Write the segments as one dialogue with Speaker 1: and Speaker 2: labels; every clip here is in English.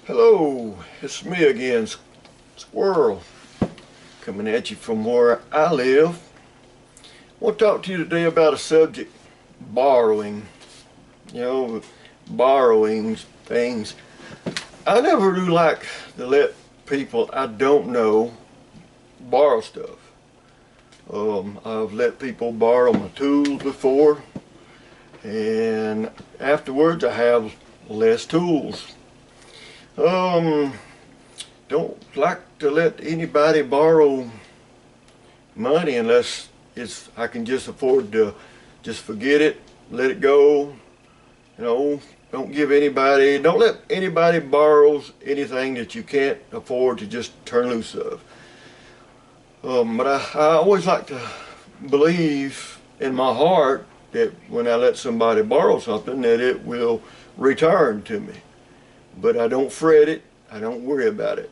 Speaker 1: Hello, it's me again, Squirrel, coming at you from where I live. I want to talk to you today about a subject, borrowing. Borrowing things. I never do like to let people I don't know borrow stuff. I've let people borrow my tools before, and afterwards I have less tools. Don't like to let anybody borrow money unless I can just afford to just forget it, let it go. Don't let anybody borrow anything that you can't afford to just turn loose of. But I always like to believe in my heart that when I let somebody borrow something that it will return to me. But I don't fret it. I don't worry about it.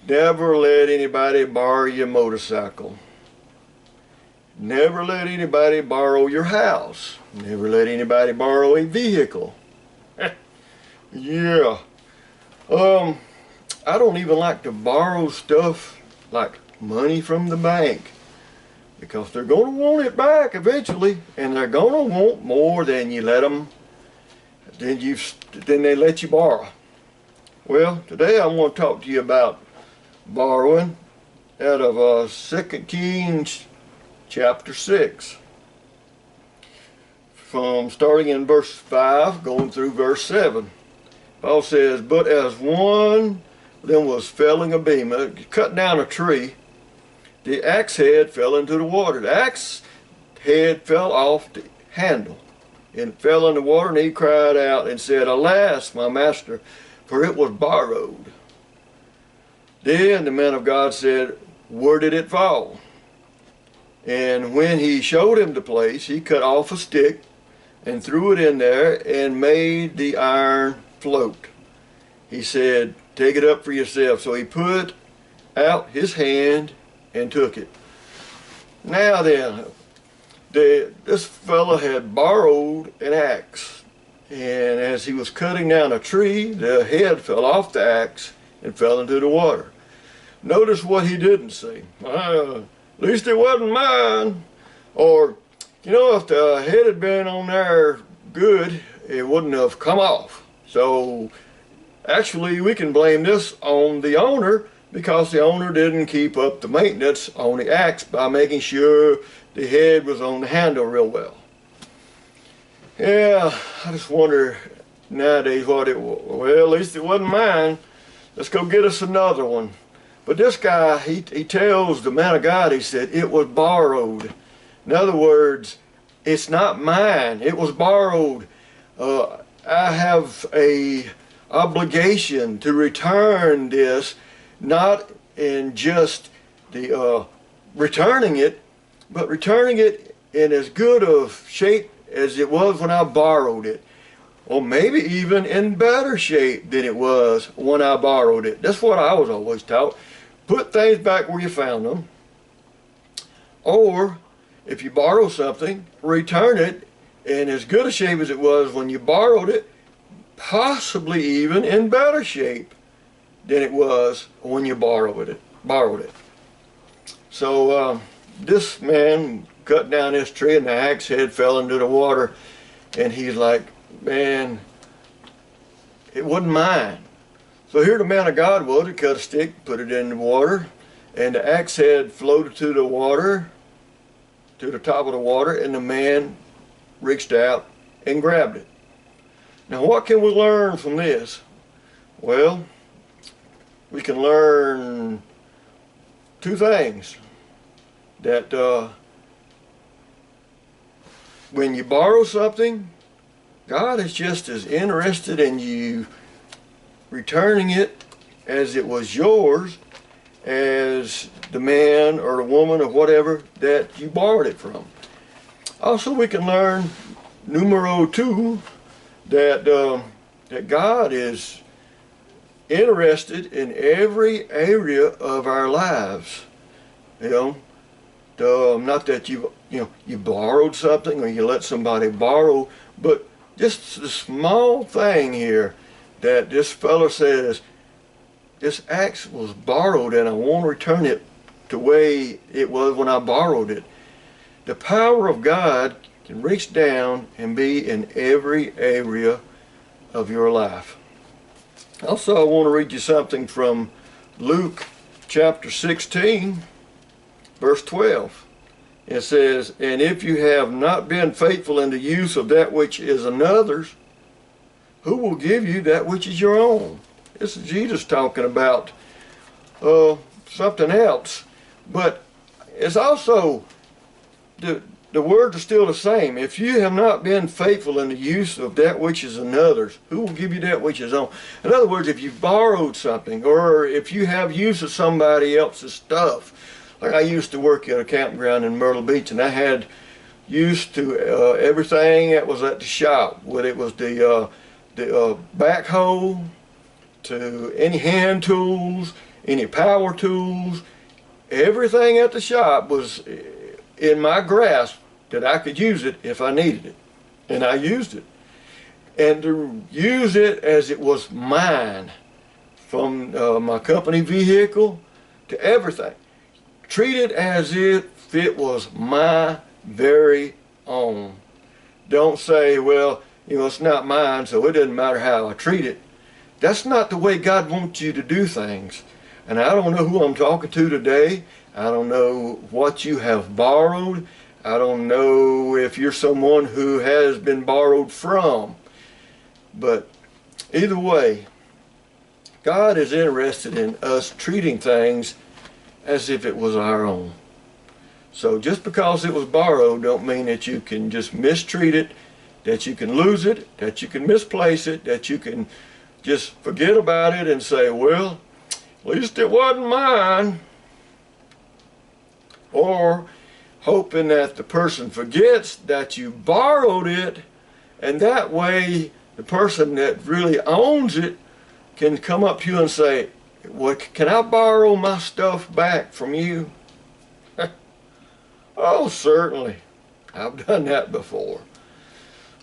Speaker 1: Never let anybody borrow your motorcycle. Never let anybody borrow your house. Never let anybody borrow a vehicle. Yeah. I don't even like to borrow stuff like money from the bank, because they're going to want it back eventually, and they're going to want more than you let them. Then they let you borrow. Well, today I want to talk to you about borrowing out of 2 Kings chapter 6. From starting in verse 5, going through verse 7. Paul says, "But as one of them was felling a beam," cutting down a tree, "the axe head fell into the water." The axe head fell off the handle and fell in the water, and he cried out and said, "Alas, my master, for it was borrowed." Then the man of God said, "Where did it fall?" And when he showed him the place, he cut off a stick and threw it in there and made the iron float. He said, "Take it up for yourself." So he put out his hand and took it. Now then, this fellow had borrowed an axe, and as he was cutting down a tree, the head fell off the axe and fell into the water. Notice what he didn't say. At least it wasn't mine. Or, if the head had been on there good, it wouldn't have come off. So actually we can blame this on the owner, because the owner didn't keep up the maintenance on the axe by making sure the head was on the handle real well. Yeah, I just wonder nowadays what it was. Well, at least it wasn't mine. Let's go get us another one. But this guy, he tells the man of God, he said, it was borrowed. In other words, it's not mine. It was borrowed. I have a obligation to return this, not in just the returning it, but returning it in as good of shape as it was when I borrowed it, or maybe even in better shape than it was when I borrowed it. That's what I was always taught. Put things back where you found them, or if you borrow something, return it in as good a shape as it was when you borrowed it, possibly even in better shape than it was when you borrowed it. So this man cut down this tree, and the axe head fell into the water, and he's like, man, it wasn't mine. So here the man of God was. He cut a stick, put it in the water, and the axe head floated to the water, to the top of the water, and the man reached out and grabbed it. Now what can we learn from this? Well, we can learn two things. That when you borrow something, God is just as interested in you returning it as it was yours as the man or the woman or whatever that you borrowed it from. Also, we can learn numero two, that God is interested in every area of our lives. Not that you borrowed something or you let somebody borrow, but just the small thing here that this fellow says, this axe was borrowed and I want to return it the way it was when I borrowed it. The power of God can reach down and be in every area of your life. Also, I want to read you something from Luke chapter 16, verse 12. It says, and if you have not been faithful in the use of that which is another's, who will give you that which is your own? This is Jesus talking about something else. But it's also, the words are still the same. If you have not been faithful in the use of that which is another's, who will give you that which is own? In other words, if you borrowed something, or if you have use of somebody else's stuff, like I used to work at a campground in Myrtle Beach, and I had use to everything that was at the shop, whether it was the backhoe, to any hand tools, any power tools. Everything at the shop was in my grasp that I could use it if I needed it. And I used it. And to use it as it was mine, from my company vehicle to everything. Treat it as if it was my very own. Don't say, well, it's not mine, so it doesn't matter how I treat it. That's not the way God wants you to do things. And I don't know who I'm talking to today. I don't know what you have borrowed. I don't know if you're someone who has been borrowed from. But either way, God is interested in us treating things as if it was our own. So just because it was borrowed don't mean that you can just mistreat it, that you can lose it, that you can misplace it, that you can just forget about it and say, well, at least it wasn't mine. Or hoping that the person forgets that you borrowed it, and that way the person that really owns it can come up to you and say, well, can I borrow my stuff back from you? Oh, certainly. I've done that before.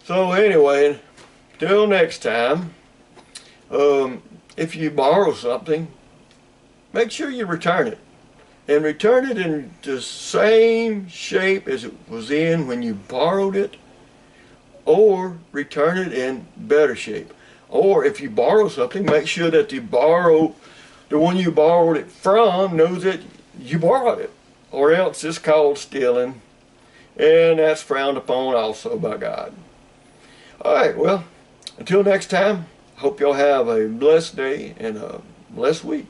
Speaker 1: So anyway, till next time, if you borrow something, make sure you return it. And return it in the same shape as it was in when you borrowed it, or return it in better shape. Or if you borrow something, make sure that the one you borrowed it from knows that you borrowed it, or else it's called stealing, and that's frowned upon also by God. Alright, well, until next time, hope y'all have a blessed day and a blessed week.